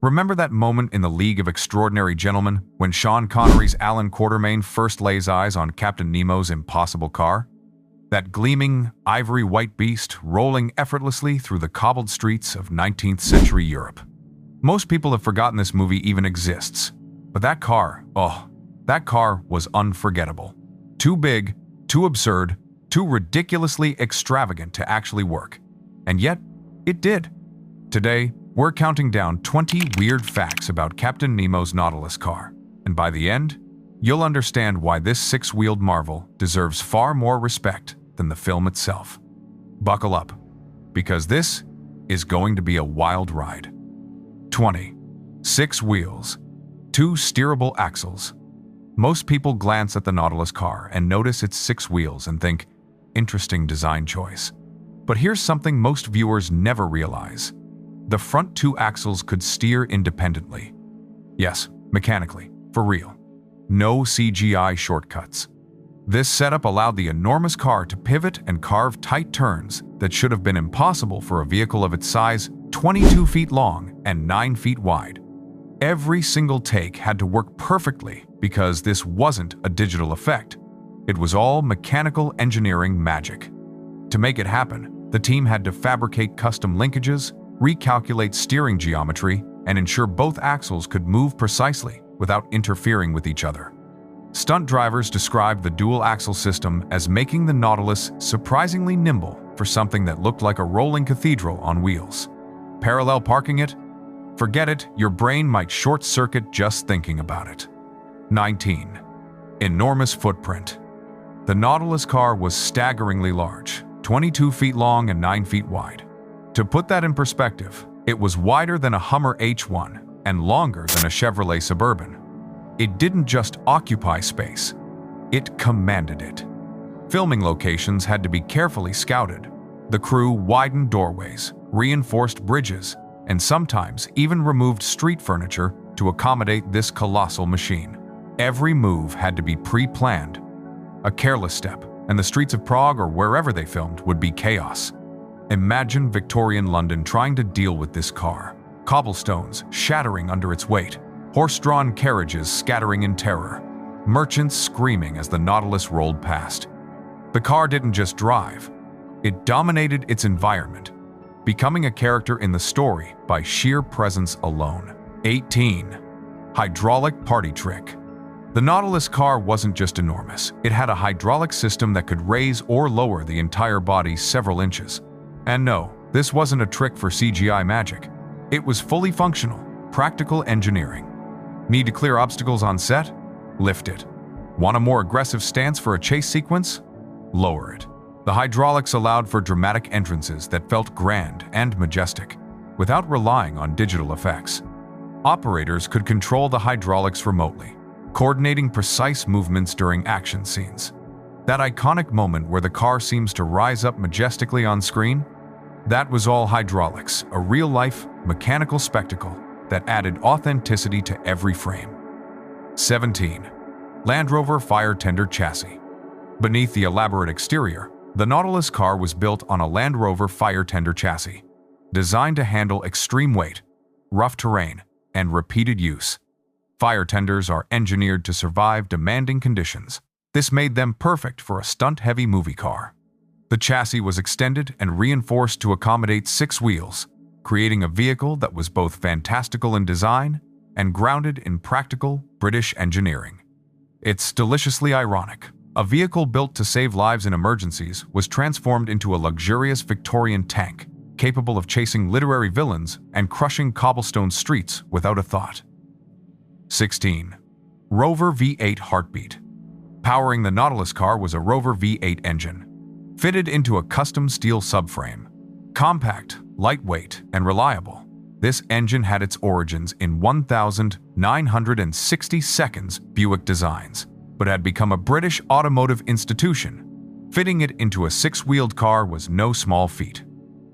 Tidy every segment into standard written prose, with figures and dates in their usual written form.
Remember that moment in the League of Extraordinary Gentlemen when Sean Connery's Alan Quatermain first lays eyes on Captain Nemo's impossible car? That gleaming, ivory-white beast rolling effortlessly through the cobbled streets of 19th century Europe. Most people have forgotten this movie even exists. But that car was unforgettable. Too big, too absurd, too ridiculously extravagant to actually work. And yet, it did. Today, we're counting down 20 weird facts about Captain Nemo's Nautilus car. And by the end, you'll understand why this six-wheeled marvel deserves far more respect than the film itself. Buckle up, because this is going to be a wild ride. 20. 6 wheels, 2 steerable axles. Most people glance at the Nautilus car and notice its 6 wheels and think, interesting design choice. But here's something most viewers never realize. The front 2 axles could steer independently. Yes, mechanically, for real. No CGI shortcuts. This setup allowed the enormous car to pivot and carve tight turns that should have been impossible for a vehicle of its size, 22 feet long and 9 feet wide. Every single take had to work perfectly because this wasn't a digital effect. It was all mechanical engineering magic. To make it happen, the team had to fabricate custom linkages, recalculate steering geometry, and ensure both axles could move precisely without interfering with each other. Stunt drivers described the dual-axle system as making the Nautilus surprisingly nimble for something that looked like a rolling cathedral on wheels. Parallel parking it? Forget it, your brain might short-circuit just thinking about it. 19. Enormous footprint. The Nautilus car was staggeringly large, 22 feet long and 9 feet wide. To put that in perspective, it was wider than a Hummer H1 and longer than a Chevrolet Suburban. It didn't just occupy space, it commanded it. Filming locations had to be carefully scouted. The crew widened doorways, reinforced bridges, and sometimes even removed street furniture to accommodate this colossal machine. Every move had to be pre-planned. A careless step, and the streets of Prague or wherever they filmed would be chaos. Imagine Victorian London trying to deal with this car. Cobblestones shattering under its weight, horse-drawn carriages scattering in terror, merchants screaming as the Nautilus rolled past. The car didn't just drive, it dominated its environment, becoming a character in the story by sheer presence alone. 18. Hydraulic party trick. The Nautilus car wasn't just enormous, it had a hydraulic system that could raise or lower the entire body several inches. And no, this wasn't a trick for CGI magic. It was fully functional, practical engineering. Need to clear obstacles on set? Lift it. Want a more aggressive stance for a chase sequence? Lower it. The hydraulics allowed for dramatic entrances that felt grand and majestic, without relying on digital effects. Operators could control the hydraulics remotely, coordinating precise movements during action scenes. That iconic moment where the car seems to rise up majestically on screen? That was all hydraulics, a real-life, mechanical spectacle that added authenticity to every frame. 17. Land Rover Fire Tender Chassis. Beneath the elaborate exterior, the Nautilus car was built on a Land Rover Fire Tender chassis, designed to handle extreme weight, rough terrain, and repeated use. Fire tenders are engineered to survive demanding conditions. This made them perfect for a stunt-heavy movie car. The chassis was extended and reinforced to accommodate 6 wheels, creating a vehicle that was both fantastical in design and grounded in practical British engineering. It's deliciously ironic. A vehicle built to save lives in emergencies was transformed into a luxurious Victorian tank, capable of chasing literary villains and crushing cobblestone streets without a thought. 16. Rover V8 Heartbeat. Powering the Nautilus car was a Rover V8 engine, fitted into a custom steel subframe. Compact, lightweight, and reliable, this engine had its origins in 1960 Buick designs, but had become a British automotive institution. Fitting it into a 6-wheeled car was no small feat.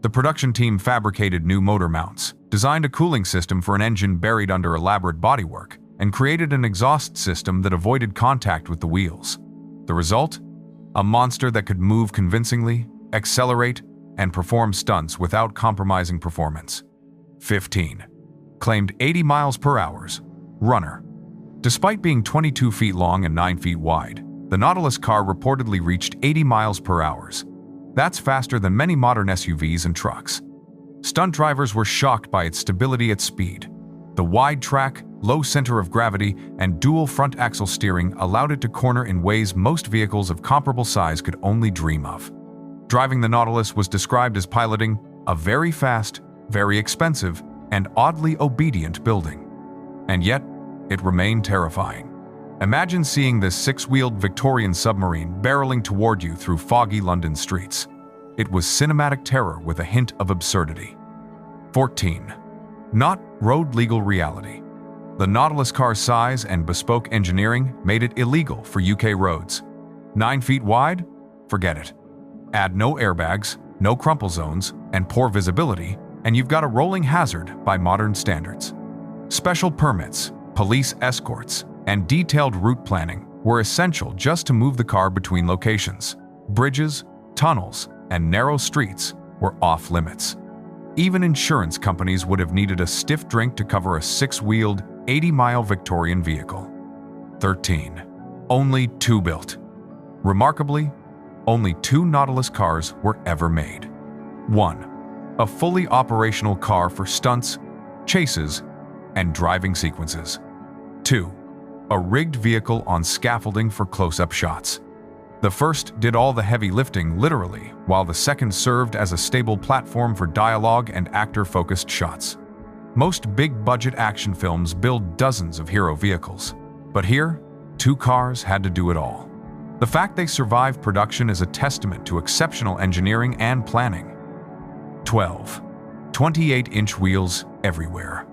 The production team fabricated new motor mounts, designed a cooling system for an engine buried under elaborate bodywork, and created an exhaust system that avoided contact with the wheels. The result? A monster that could move convincingly, accelerate, and perform stunts without compromising performance. 15. claimed 80 miles per hour. Runner. Despite being 22 feet long and 9 feet wide, the Nautilus car reportedly reached 80 miles per hour. That's faster than many modern SUVs and trucks. Stunt drivers were shocked by its stability at speed. The wide track, low center of gravity, and dual front axle steering allowed it to corner in ways most vehicles of comparable size could only dream of. Driving the Nautilus was described as piloting a very fast, very expensive, and oddly obedient building. And yet, it remained terrifying. Imagine seeing this six-wheeled Victorian submarine barreling toward you through foggy London streets. It was cinematic terror with a hint of absurdity. 14. Not road-legal reality. The Nautilus car's size and bespoke engineering made it illegal for UK roads. 9 feet wide? Forget it. Add no airbags, no crumple zones, and poor visibility, and you've got a rolling hazard by modern standards. Special permits, police escorts, and detailed route planning were essential just to move the car between locations. Bridges, tunnels, and narrow streets were off-limits. Even insurance companies would have needed a stiff drink to cover a six-wheeled, 80-mile Victorian vehicle. 13. Only 2 built. Remarkably, only 2 Nautilus cars were ever made. 1. A fully operational car for stunts, chases, and driving sequences. 2. A rigged vehicle on scaffolding for close-up shots. The first did all the heavy lifting literally, while the second served as a stable platform for dialogue and actor-focused shots. Most big-budget action films build dozens of hero vehicles, but here, 2 cars had to do it all. The fact they survived production is a testament to exceptional engineering and planning. 12. 28-inch wheels everywhere.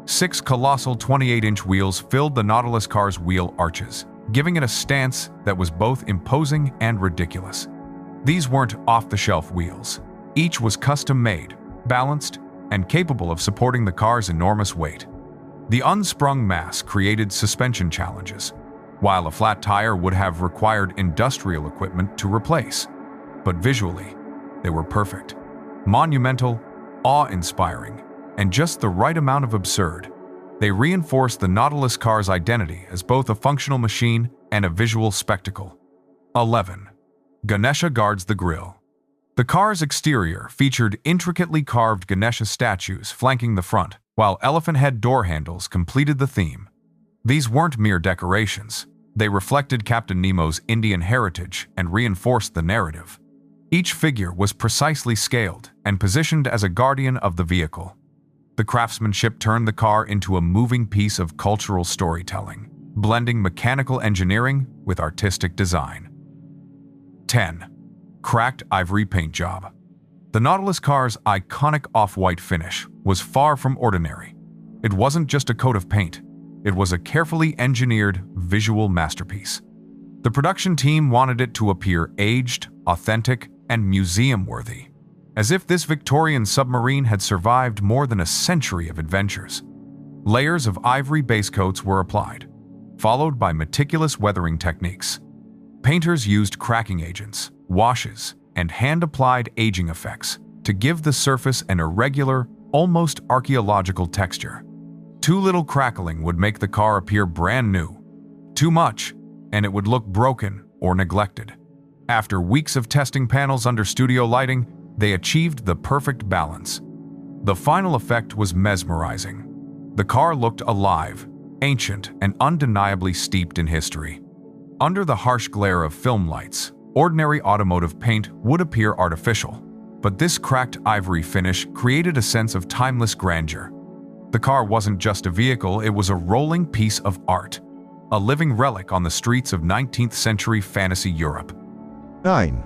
6 colossal 28-inch wheels filled the Nautilus car's wheel arches, giving it a stance that was both imposing and ridiculous. These weren't off-the-shelf wheels. Each was custom-made, balanced, and capable of supporting the car's enormous weight. The unsprung mass created suspension challenges, while a flat tire would have required industrial equipment to replace. But visually, they were perfect. Monumental, awe-inspiring, and just the right amount of absurd. They reinforced the Nautilus car's identity as both a functional machine and a visual spectacle. 11. Ganesha guards the grille. The car's exterior featured intricately carved Ganesha statues flanking the front, while elephant head door handles completed the theme. These weren't mere decorations. They reflected Captain Nemo's Indian heritage and reinforced the narrative. Each figure was precisely scaled and positioned as a guardian of the vehicle. The craftsmanship turned the car into a moving piece of cultural storytelling, blending mechanical engineering with artistic design. 10. Cracked ivory paint job. The Nautilus car's iconic off-white finish was far from ordinary. It wasn't just a coat of paint. It was a carefully engineered visual masterpiece. The production team wanted it to appear aged, authentic, and museum-worthy, as if this Victorian submarine had survived more than a century of adventures. Layers of ivory base coats were applied, followed by meticulous weathering techniques. Painters used cracking agents, washes, and hand-applied aging effects to give the surface an irregular, almost archaeological texture. Too little crackling would make the car appear brand new. Too much, and it would look broken or neglected. After weeks of testing panels under studio lighting, they achieved the perfect balance. The final effect was mesmerizing. The car looked alive, ancient, and undeniably steeped in history. Under the harsh glare of film lights, ordinary automotive paint would appear artificial, but this cracked ivory finish created a sense of timeless grandeur. The car wasn't just a vehicle, it was a rolling piece of art, a living relic on the streets of 19th century fantasy Europe. 9.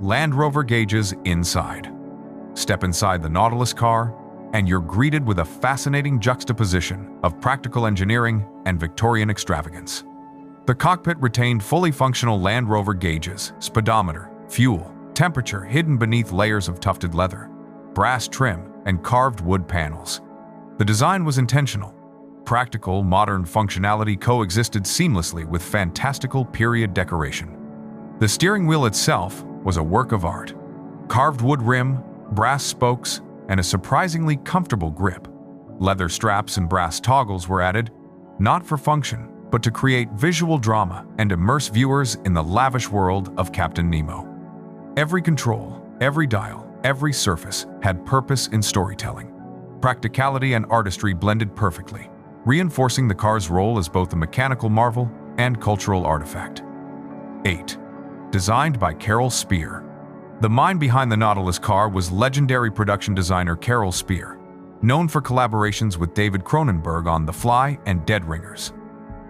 Land Rover gauges inside. Step inside the Nautilus car, and you're greeted with a fascinating juxtaposition of practical engineering and Victorian extravagance. The cockpit retained fully functional Land Rover gauges, speedometer, fuel, temperature hidden beneath layers of tufted leather, brass trim, and carved wood panels. The design was intentional. Practical, modern functionality coexisted seamlessly with fantastical period decoration. The steering wheel itself was a work of art. Carved wood rim, brass spokes, and a surprisingly comfortable grip. Leather straps and brass toggles were added, not for function, but to create visual drama and immerse viewers in the lavish world of Captain Nemo. Every control, every dial, every surface had purpose in storytelling. Practicality and artistry blended perfectly, reinforcing the car's role as both a mechanical marvel and cultural artifact. 8. Designed by Carol Speer. The mind behind the Nautilus car was legendary production designer Carol Speer, known for collaborations with David Cronenberg on The Fly and Dead Ringers.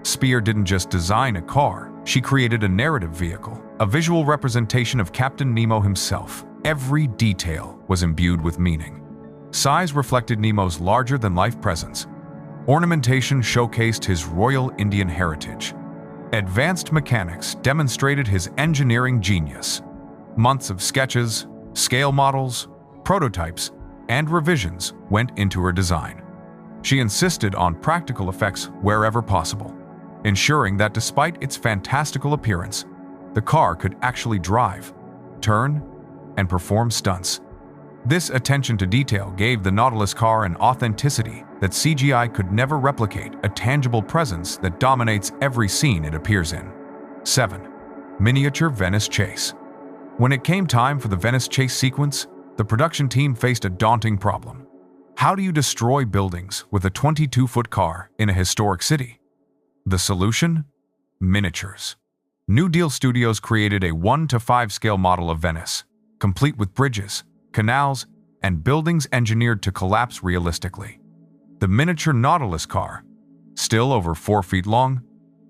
Speer didn't just design a car, she created a narrative vehicle, a visual representation of Captain Nemo himself. Every detail was imbued with meaning. Size reflected Nemo's larger-than-life presence. Ornamentation showcased his royal Indian heritage. Advanced mechanics demonstrated his engineering genius. Months of sketches, scale models, prototypes, and revisions went into her design. She insisted on practical effects wherever possible, ensuring that despite its fantastical appearance, the car could actually drive, turn, and perform stunts. This attention to detail gave the Nautilus car an authenticity that CGI could never replicate, a tangible presence that dominates every scene it appears in. 7. Miniature Venice Chase. When it came time for the Venice chase sequence, the production team faced a daunting problem. How do you destroy buildings with a 22-foot car in a historic city? The solution? Miniatures. New Deal Studios created a 1:5 scale model of Venice, complete with bridges, canals, and buildings engineered to collapse realistically. The miniature Nautilus car, still over 4 feet long,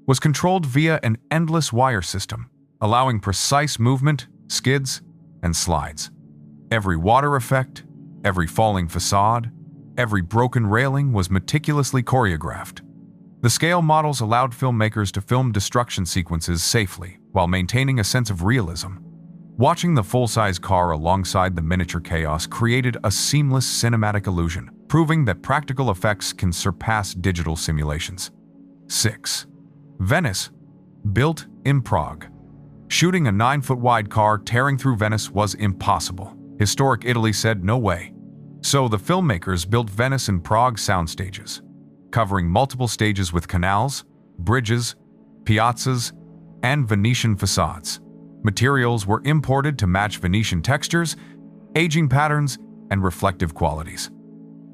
was controlled via an endless wire system, allowing precise movement, skids, and slides. Every water effect, every falling facade, every broken railing was meticulously choreographed. The scale models allowed filmmakers to film destruction sequences safely while maintaining a sense of realism. Watching the full-size car alongside the miniature chaos created a seamless cinematic illusion, proving that practical effects can surpass digital simulations. 6. Venice, built in Prague. Shooting a 9-foot-wide car tearing through Venice was impossible. Historic Italy said no way. So the filmmakers built Venice in Prague soundstages, covering multiple stages with canals, bridges, piazzas, and Venetian facades. Materials were imported to match Venetian textures, aging patterns, and reflective qualities.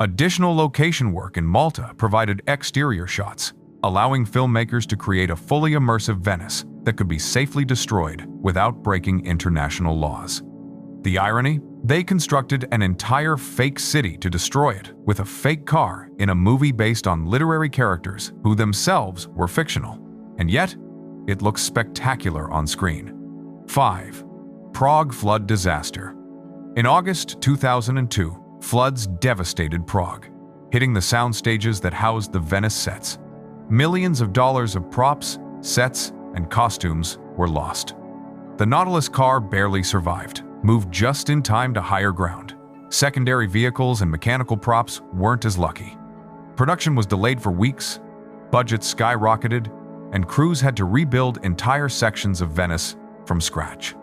Additional location work in Malta provided exterior shots, allowing filmmakers to create a fully immersive Venice that could be safely destroyed without breaking international laws. The irony? They constructed an entire fake city to destroy it with a fake car in a movie based on literary characters who themselves were fictional. And yet, it looks spectacular on screen. 5. Prague flood disaster. In August 2002, floods devastated Prague, hitting the sound stages that housed the Venice sets. Millions of dollars of props, sets, and costumes were lost. The Nautilus car barely survived, moved just in time to higher ground. Secondary vehicles and mechanical props weren't as lucky. Production was delayed for weeks, budgets skyrocketed, and crews had to rebuild entire sections of Venice from scratch.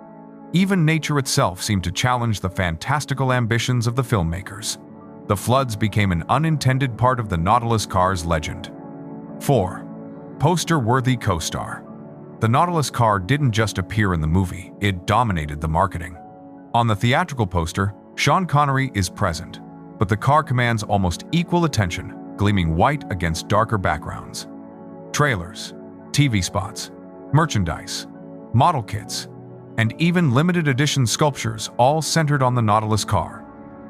Even nature itself seemed to challenge the fantastical ambitions of the filmmakers. The floods became an unintended part of the Nautilus car's legend. 4. Poster-worthy co-star. The Nautilus car didn't just appear in the movie, it dominated the marketing. On the theatrical poster, Sean Connery is present, but the car commands almost equal attention, gleaming white against darker backgrounds. Trailers, TV spots, merchandise, model kits, and even limited edition sculptures all centered on the Nautilus car.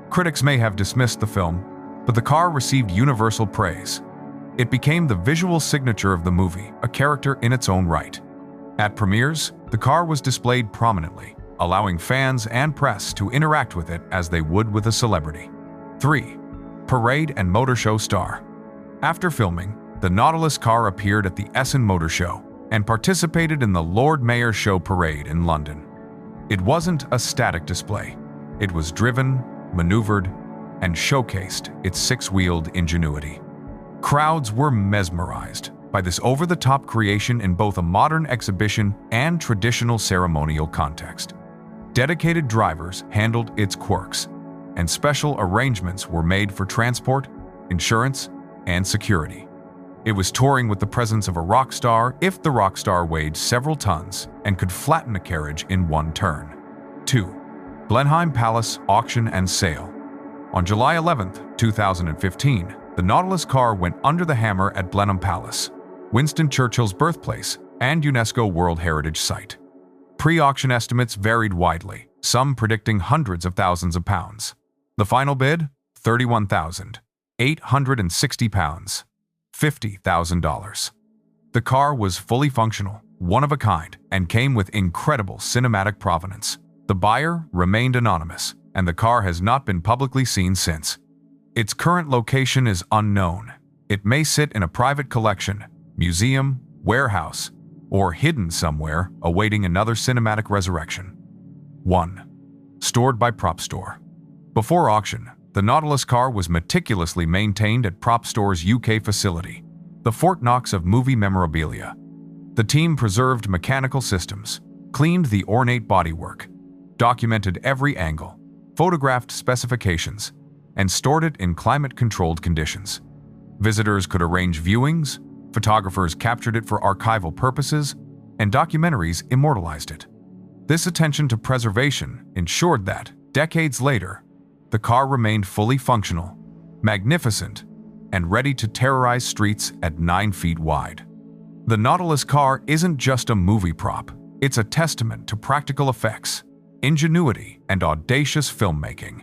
Critics may have dismissed the film, but the car received universal praise. It became the visual signature of the movie, a character in its own right. At premieres, the car was displayed prominently, allowing fans and press to interact with it as they would with a celebrity. 3. Parade and Motor Show star. After filming, the Nautilus car appeared at the Essen Motor Show and participated in the Lord Mayor's Show parade in London. It wasn't a static display. It was driven, maneuvered, and showcased its six-wheeled ingenuity. Crowds were mesmerized by this over-the-top creation in both a modern exhibition and traditional ceremonial context. Dedicated drivers handled its quirks, and special arrangements were made for transport insurance, and security. It was touring with the presence of a rock star if the rock star weighed several tons and could flatten a carriage in one turn. 2. Blenheim Palace Auction and Sale. On July 11, 2015, the Nautilus car went under the hammer at Blenheim Palace, Winston Churchill's birthplace and UNESCO World Heritage Site. Pre-auction estimates varied widely, some predicting hundreds of thousands of pounds. The final bid? £31,860, $50,000. The car was fully functional, one of a kind, and came with incredible cinematic provenance. The buyer remained anonymous, and the car has not been publicly seen since. Its current location is unknown. It may sit in a private collection, museum, warehouse, or hidden somewhere awaiting another cinematic resurrection. 1. Stored by Prop Store. Before auction, the Nautilus car was meticulously maintained at Prop Store's UK facility, the Fort Knox of movie memorabilia. The team preserved mechanical systems, cleaned the ornate bodywork, documented every angle, photographed specifications, and stored it in climate-controlled conditions. Visitors could arrange viewings, photographers captured it for archival purposes, and documentaries immortalized it. This attention to preservation ensured that, decades later, the car remained fully functional, magnificent, and ready to terrorize streets at 9 feet wide. The Nautilus car isn't just a movie prop, it's a testament to practical effects, ingenuity, and audacious filmmaking.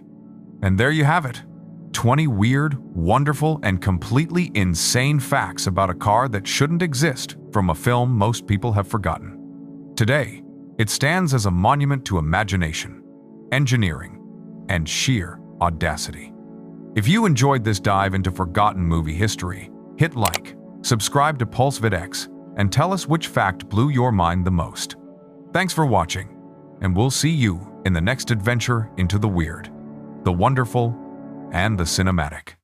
And there you have it. 20 weird, wonderful, and completely insane facts about a car that shouldn't exist from a film most people have forgotten. Today, it stands as a monument to imagination, engineering, and sheer audacity. If you enjoyed this dive into forgotten movie history, hit like, subscribe to PulseVidX, and tell us which fact blew your mind the most. Thanks for watching, and we'll see you in the next adventure into the weird, the wonderful, and the cinematic.